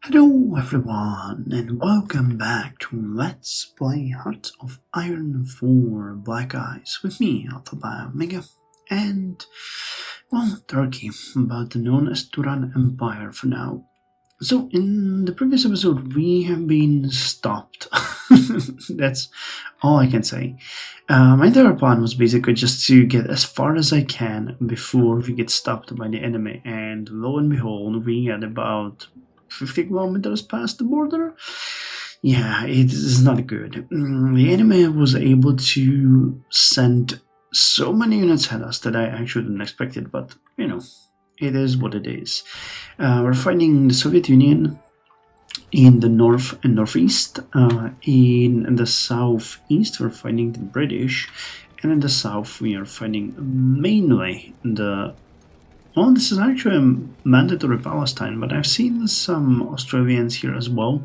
Hello everyone and welcome back to Let's Play Hearts of Iron 4 Black Eyes with me, Alpha by Omega, and, well, Turkey, but known as Turan Empire for now. So, in the previous episode we have been stopped. That's all I can say. My entire plan was basically just to get as far as I can before we get stopped by the enemy, and lo and behold, we got about 50 kilometers past the border. Yeah, it is not good. The enemy was able to send so many units at us that I actually didn't expect it, but you know, it is what it is. We're fighting the Soviet Union in the north and northeast. In the southeast, we're fighting the British, and in the south, we are fighting mainly the. Well, this is actually a mandatory Palestine, but I've seen some Australians here as well,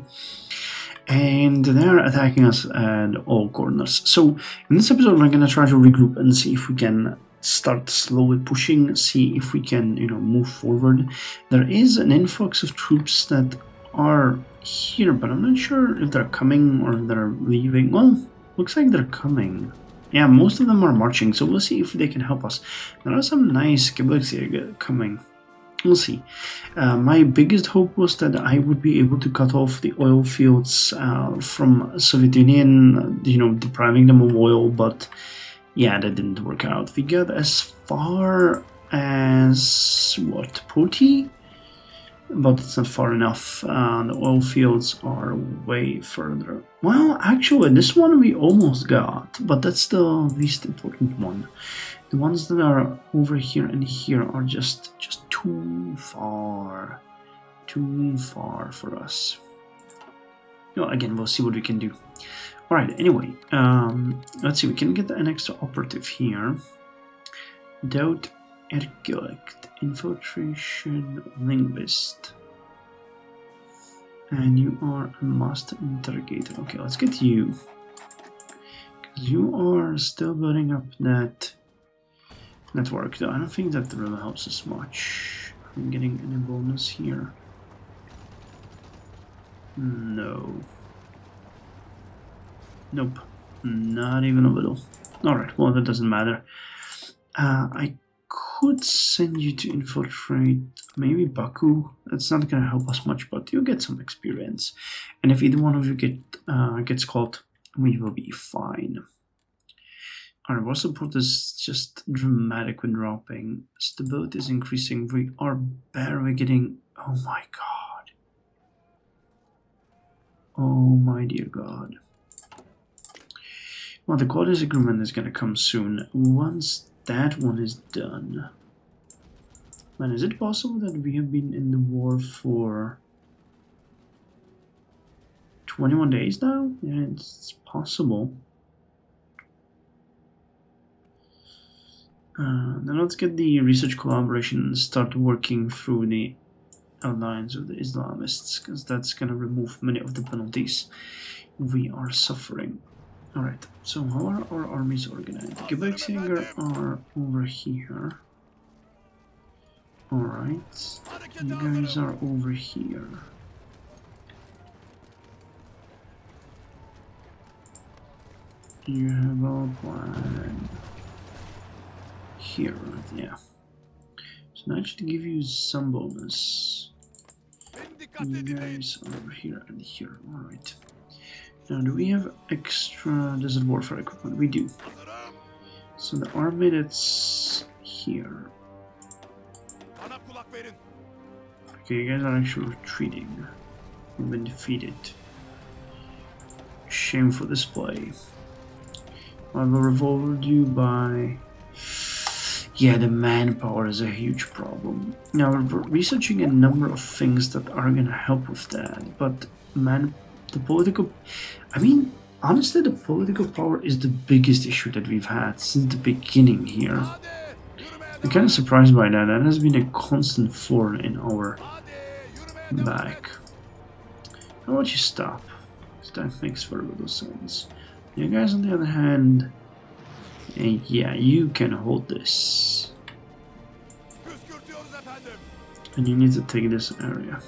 and they're attacking us at all corners. So in this episode, we're gonna try to regroup and see if we can start slowly pushing, see if we can, move forward. There is an influx of troops that are here, but I'm not sure if they're coming or they're leaving. Well, looks like they're coming. Yeah, most of them are marching, so we'll see if they can help us. There are some nice Geopolitical coming. We'll see. My biggest hope was that I would be able to cut off the oil fields from Soviet Union, depriving them of oil, but yeah, that didn't work out. We got as far as, what, Poti? But it's not far enough. The oil fields are way further. Well, actually, this one we almost got, but that's the least important one. The ones that are over here and here are just too far for us. Well, again, we'll see what we can do. All right. Anyway, let's see. We can get an extra operative here. Doubt Erkelect, infiltration linguist, and you are a master interrogator. Okay, let's get you, because you are still building up that network, though I don't think that really helps us much. I'm getting any bonus here. No. Nope. Not even a little. Alright, well, that doesn't matter. I could send you to infiltrate maybe Baku. That's not gonna help us much, but you'll get some experience. And if either one of you gets caught, we will be fine. Our war support is just dramatically dropping. Stability is increasing. We are barely getting. Oh my god. Oh my dear god. Well, the quality agreement is gonna come soon. Once that one is done. Man, is it possible that we have been in the war for 21 days now? Yeah, it's possible. Then let's get the research collaboration and start working through the alliance with the Islamists, because that's gonna remove many of the penalties we are suffering. Alright, so how are our armies organized? The Geopolitical are over here. Alright, you guys are over here. You have a plan here, right? Yeah. So now I should give you some bonus. You guys are over here and here. Alright. Now, do we have extra desert warfare equipment? We do. So the army that's here. Okay, you guys are actually retreating. We've been defeated. Shameful display. I will reward you by. Yeah, the manpower is a huge problem. Now, we're researching a number of things that are gonna help with that, but the political, I mean, honestly, the political power is the biggest issue that we've had since the beginning here. I'm kind of surprised by that. That has been a constant thorn in our back. How about you stop? Because that makes very little sense. You guys, on the other hand, yeah, you can hold this. And you need to take this area.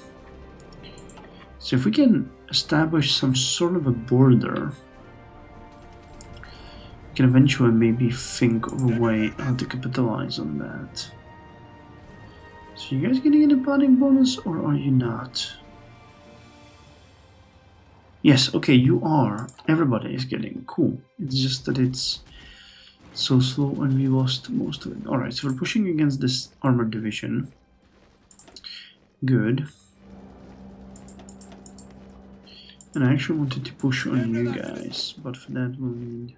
So if we can establish some sort of a border, we can eventually maybe think of a way how to capitalize on that. So you guys getting a planning bonus or are you not? Yes, okay, you are. Everybody is getting. Cool. It's just that it's so slow and we lost most of it. Alright, so we're pushing against this armored division. Good. And I actually wanted to push on you guys, but for that we'll need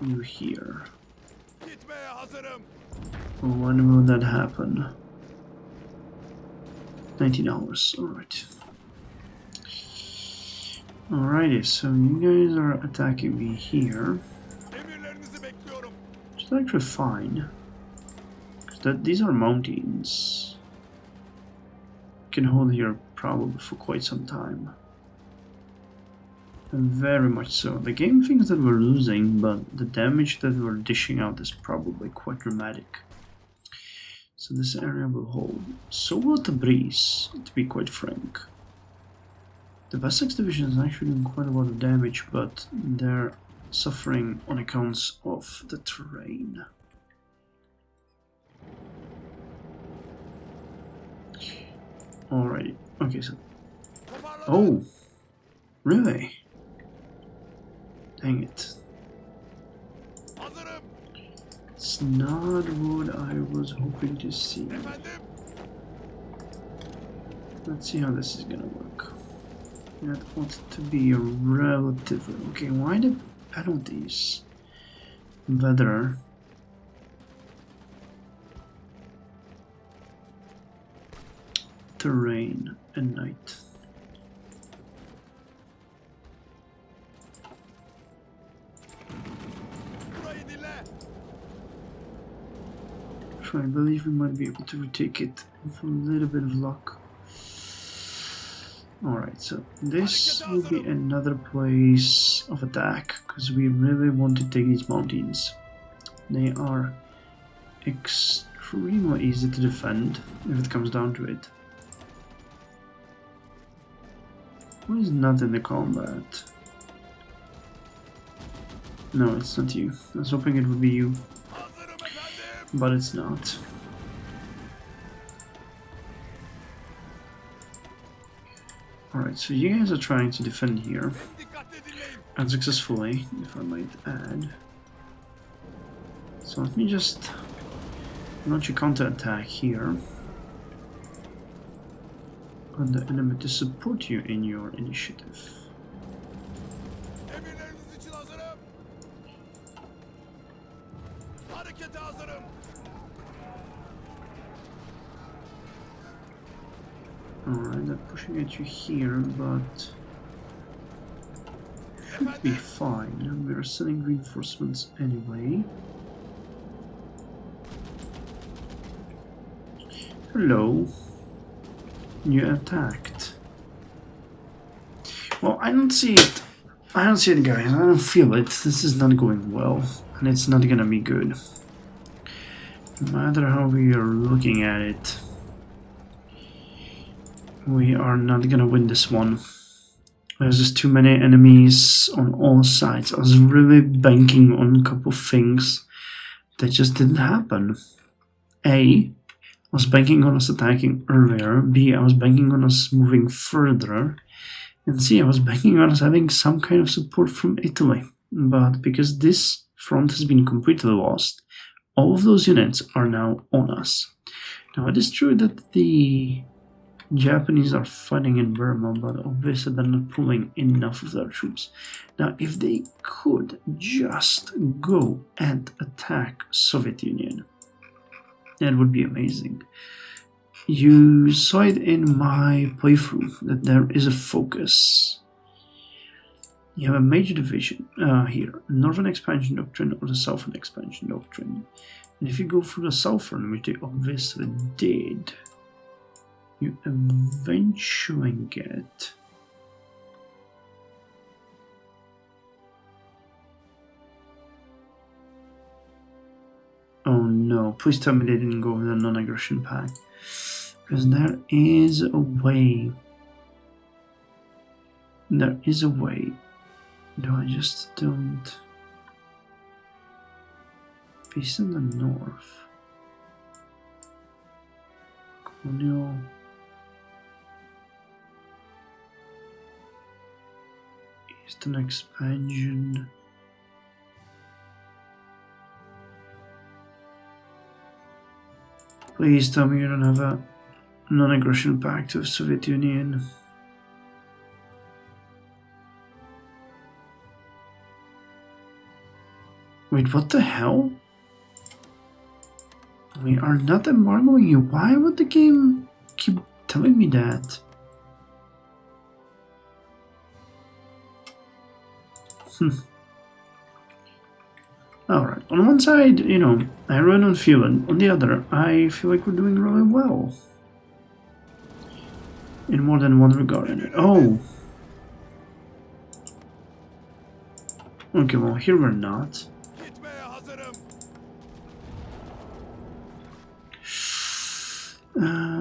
you here. When will that happen? 19 hours, alright. Alrighty, so you guys are attacking me here. Which is actually fine. Because these are mountains. Can hold here probably for quite some time. And very much so. The game thinks that we're losing, but the damage that we're dishing out is probably quite dramatic. So this area will hold. So will the breeze, to be quite frank. The Wessex division is actually doing quite a lot of damage, but they're suffering on accounts of the terrain. Alrighty, okay, so... Oh! Really? Dang it. It's not what I was hoping to see. Let's see how this is gonna work. That ought to be a relatively... Okay, why the penalties? Weather. Terrain and night. So I believe we might be able to retake it with a little bit of luck. Alright, so this will be another place of attack, because we really want to take these mountains. They are extremely easy to defend, if it comes down to it. Who is not in the combat? No, it's not you. I was hoping it would be you, but it's not. Alright, so you guys are trying to defend here, unsuccessfully, if I might add. So let me just launch a counter-attack here on the enemy to support you in your initiative. Alright, they're pushing at you here, but should be fine. We're sending reinforcements anyway. Hello. You attacked. Well, I don't see it. I don't see it, guys. I don't feel it. This is not going well, and it's not gonna be good. No matter how we are looking at it, we are not gonna win this one. There's just too many enemies on all sides. I was really banking on a couple of things that just didn't happen. A, I was banking on us attacking earlier. B, I was banking on us moving further. And C, I was banking on us having some kind of support from Italy. But because this front has been completely lost, all of those units are now on us. Now, it is true that the Japanese are fighting in Burma, but obviously they're not pulling enough of their troops. Now, if they could just go and attack Soviet Union, that would be amazing. You saw it in my playthrough that there is a focus. You have a major division here, Northern Expansion Doctrine or the Southern Expansion Doctrine. And if you go through the Southern, which they obviously did, you eventually get oh no, please tell me they didn't go with a non-aggression pact, because there is a way There is a way. Do I just don't... Peace in the north. Colonial... Eastern expansion. Please tell me you don't have a non-aggression pact with Soviet Union. Wait, what the hell? We are not embargoing you. Why would the game keep telling me that? Alright, on one side, you know, I really don't feel it. On the other, I feel like we're doing really well. In more than one regard. Oh! Okay, well, here we're not.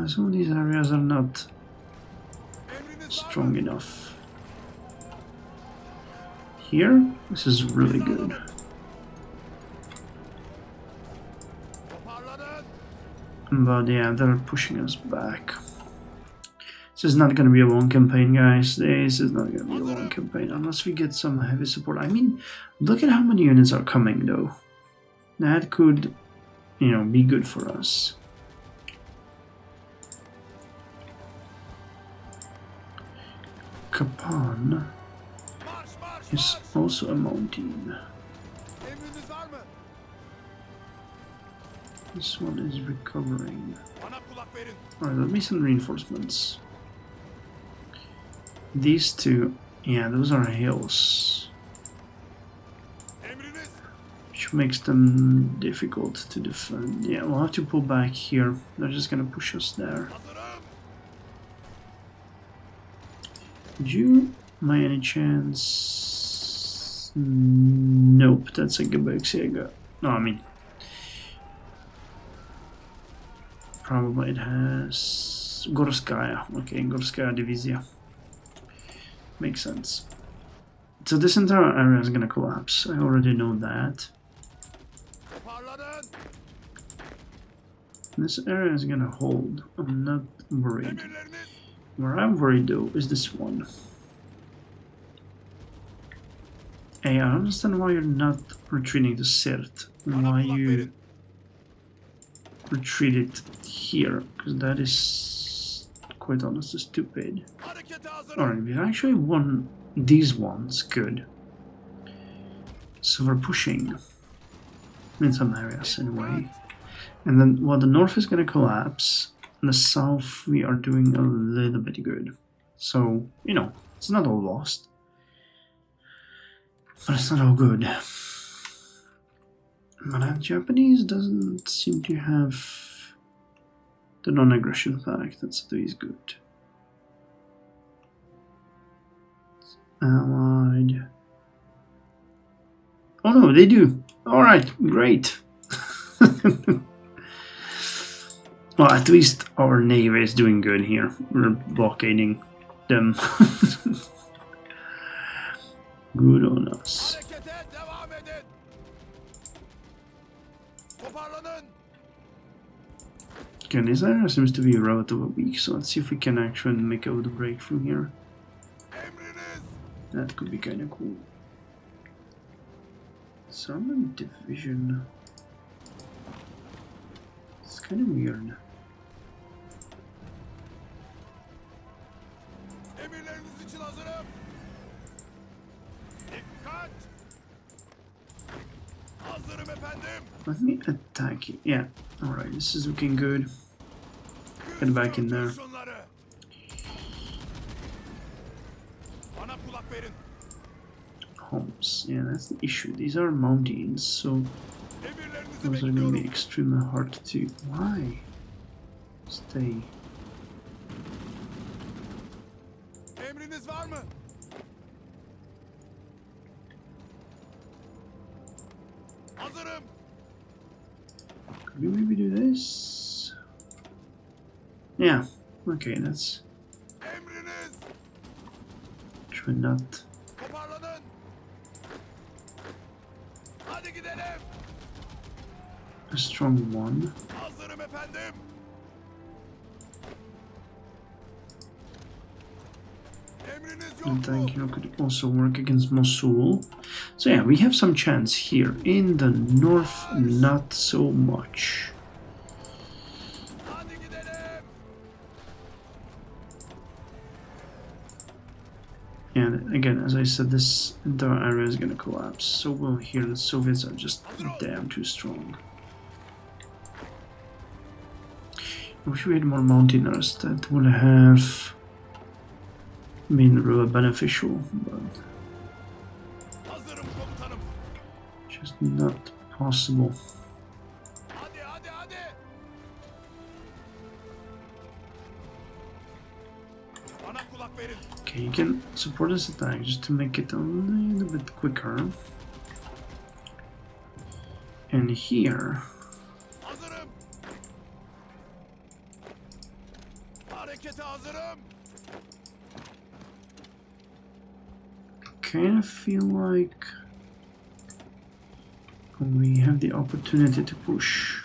Some of these areas are not strong enough. Here, this is really good. But yeah, they're pushing us back. This is not going to be a long campaign, guys. This is not going to be a long campaign unless we get some heavy support. I mean, look at how many units are coming, though. That could, you know, be good for us. Kapan is also a mountain. This one is recovering. Alright, let me send reinforcements. These two, yeah, those are hills. Which makes them difficult to defend. Yeah, we'll have to pull back here. They're just gonna push us there. Would you, by any chance... Nope, that's a BICE. No, I mean... Probably it has... Gorskaya. Okay, Gorskaya Divizia. Makes sense. So this entire area is gonna collapse. I already know that. This area is gonna hold. I'm not worried. Where I'm worried though is this one. Hey, I don't understand why you're not retreating to Sirt. Why you retreated here, because that is quite honestly stupid. Alright, we've actually won these ones, good. So we're pushing in some areas anyway. And then while the north is gonna collapse, in the south we are doing a little bit good. So, you know, it's not all lost. But it's not all good. But that Japanese doesn't seem to have the non-aggression pact. That's at least good. Allied. Oh no, they do. Alright, great. Well, at least our navy is doing good here. We're blockading them. Good on us. Okay, this area seems to be relatively weak, so let's see if we can actually make out the breakthrough here. That could be kind of cool. Sermon division. It's kind of weird. Let me attack you. Yeah, alright, this is looking good. Get back in there. Homes. Yeah, that's the issue. These are mountains, so those are going to be extremely hard to... Why? Stay. Could we maybe do this? Yeah, okay, that's... Try not. Toparlanın. Hadi gidelim. A strong one. Hazırım efendim. Emriniz yok And mu? thank you could also work against Mosul. So yeah, we have some chance here. In the north, not so much. Hadi gidelim. And again, as I said, this entire area is gonna collapse. So well here, the Soviets are just damn too strong. I wish we had more mountaineers. That would have been really beneficial, but Hazırım komutanım. just not possible. Hadi hadi hadi. Bana kulak verin. Okay, you can support this attack just to make it a little bit quicker. And here, Hazırım. Harekete hazırım. kind of feel like we have the opportunity to push.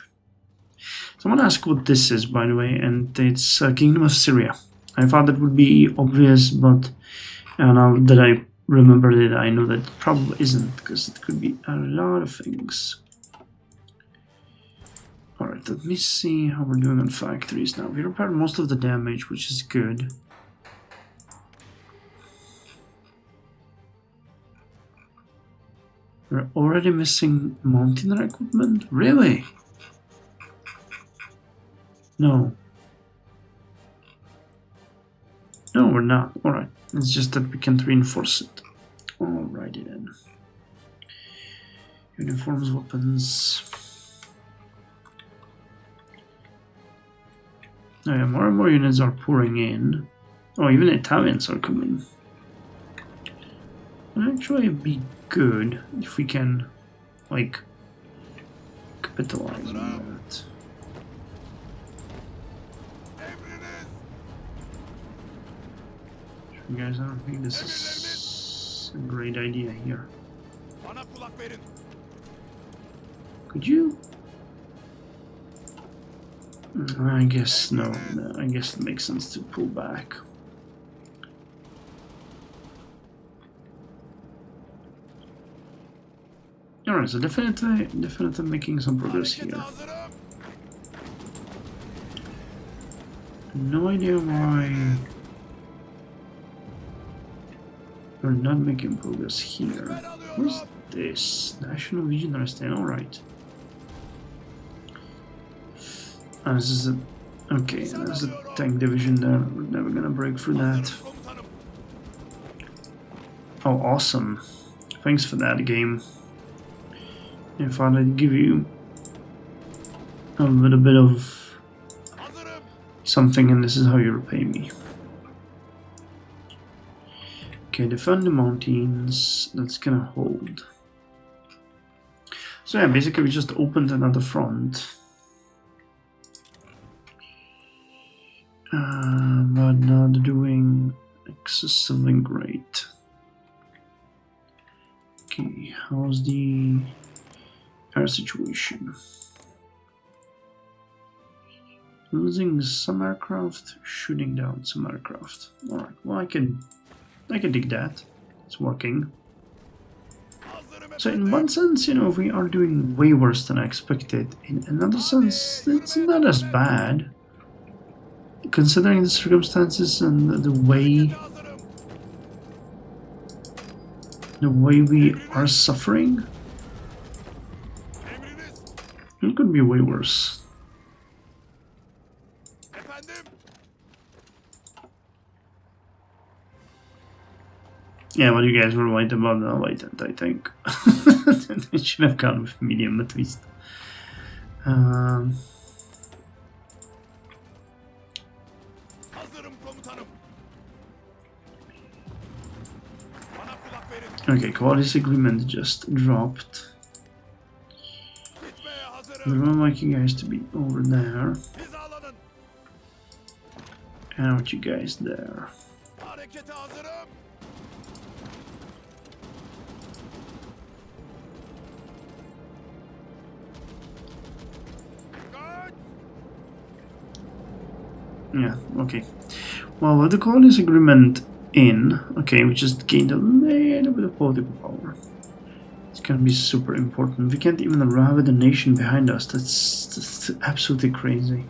Someone asked what this is, by the way, and it's Kingdom of Syria. I thought that would be obvious, but now that I remembered it, I know that it probably isn't, because it could be a lot of things. Alright, let me see how we're doing on factories now. We repaired most of the damage, which is good. We're already missing mountaineer equipment? Really? No. No, we're not. Alright. It's just that we can't reinforce it. Alrighty then. Uniforms, weapons. Oh yeah, more and more units are pouring in. Oh, even Italians are coming. It'd actually be good if we can, like, capitalize on that. Emriniz. You guys, I don't think this is a great idea here. Bana kulak verin. Could you? I guess no. I guess it makes sense to pull back. Alright, so definitely making some progress here. Harekete hazırım. No idea why we're not making progress here. What's this? National Visionary Stand, alright. This is a... Okay, there's a tank division there. We're never gonna break through that. Komutanım. Oh, awesome. Thanks for that, game. If I'd give you a little bit of Hazırım. something, and this is how you repay me. Okay, defend the mountains. That's gonna hold. So yeah, basically we just opened another front. But not doing excessively great. Okay, how's the air situation? Losing some aircraft, shooting down some aircraft. Alright, well I can dig that. It's working. Hazırım So in efendim. one sense, you know, we are doing way worse than I expected. In another sense, it's not as bad. Considering the circumstances and the way Hazırım. we are suffering, Emriniz. it could be way worse. Efendim. Yeah, well, you guys were right about the latent, I think. It should have gone with medium at least. Hazırım komutanım. Bana kulak verin. Okay, quality agreement just dropped. Gitmeye I hazırım. would like you guys to be over there, Hizalanın. and I want you guys there. Harekete hazırım. Yeah, okay. Well, with the colonies agreement in, okay, we just gained a little bit of political power. It's gonna be super important. We can't even rally the nation behind us. That's absolutely crazy.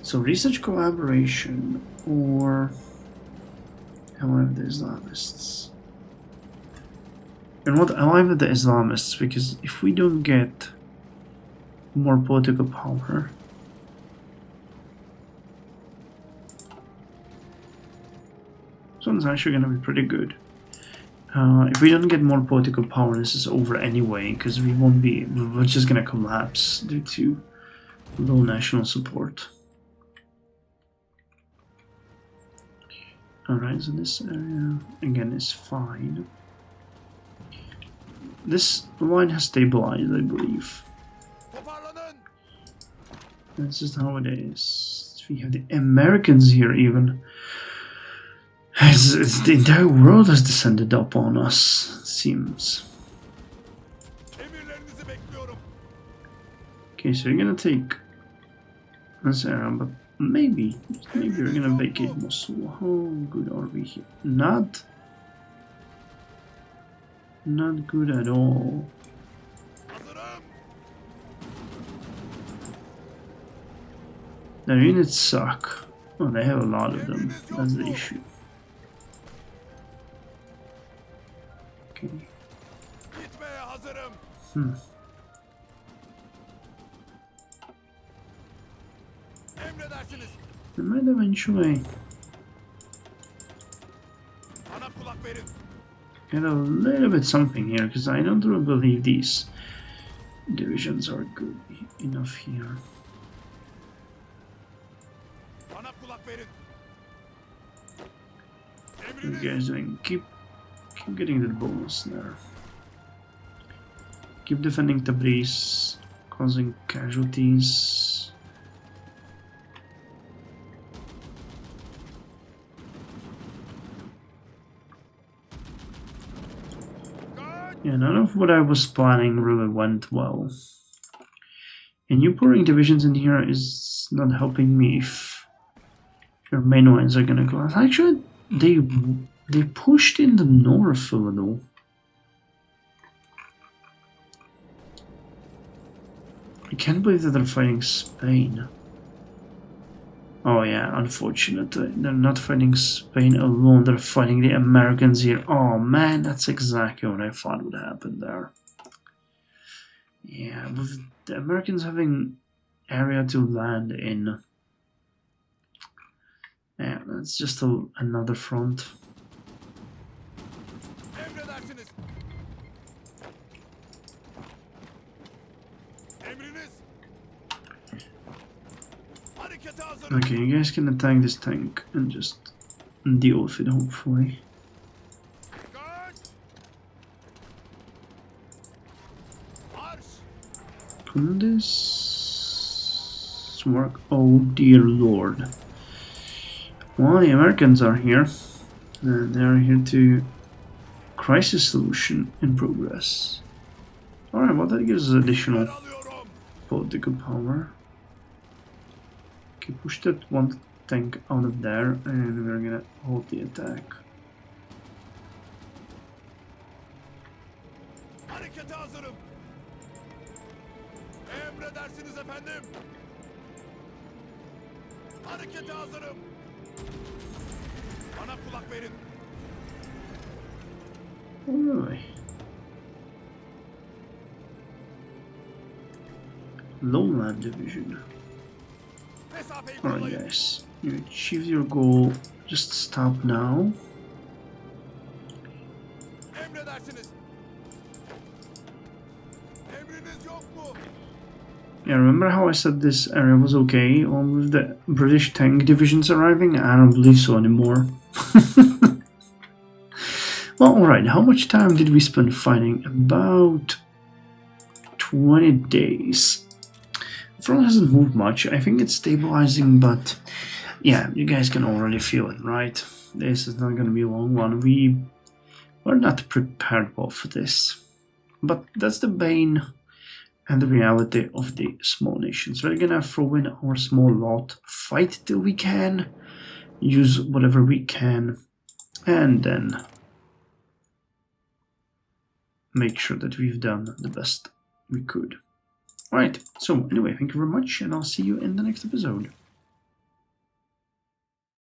So research collaboration or ally with the Islamists. And what ally with the Islamists? Because if we don't get more political power, this one's actually gonna be pretty good. If we don't get more political power, this is over anyway, because we won't be. We're just gonna collapse due to low national support. Alright, so this area again is fine. This line has stabilized, I believe. That's just how it is. We have the Americans here even. It's the entire world has descended upon us, it seems. Okay, so you're gonna take this area, but maybe we're gonna vacate Mosul. How good are we here? Not good at all. Their units suck. Oh, they have a lot of them. That's the issue. Okay. We might eventually get a little bit something here, because I don't really believe these divisions are good enough here. What are you guys doing? Keep getting the bonus there. Keep defending Tabriz, causing casualties. Yeah, none of what I was planning really went well. And you pouring divisions in here is not helping me if your main lines are gonna collapse. Actually, they pushed in the north a little. I can't believe that they're fighting Spain. Oh yeah, unfortunately, they're not fighting Spain alone, they're fighting the Americans here. Oh man, that's exactly what I thought would happen there. Yeah, with the Americans having area to land in. Yeah, that's just another front. Okay, you guys can attack this tank and just deal with it, hopefully. Can this work? Oh dear lord. Well, the Americans are here. And they are here to crisis solution in progress. Alright, well that gives us additional political power. Okay, push that one tank out of there and we're gonna hold the attack. Alright. Lowland Division. Alright guys, you achieved your goal, just stop now. Yeah, remember how I said this area was okay with the British tank divisions arriving? I don't believe so anymore. Well, alright, how much time did we spend fighting? About 20 days. The front hasn't moved much. I think it's stabilizing, but yeah, you guys can already feel it, right? This is not going to be a long one. We're not prepared well for this. But that's the bane and the reality of the small nations. We're gonna throw in our small lot, fight till we can, use whatever we can, and then make sure that we've done the best we could. Alright, so anyway, thank you very much, and I'll see you in the next episode.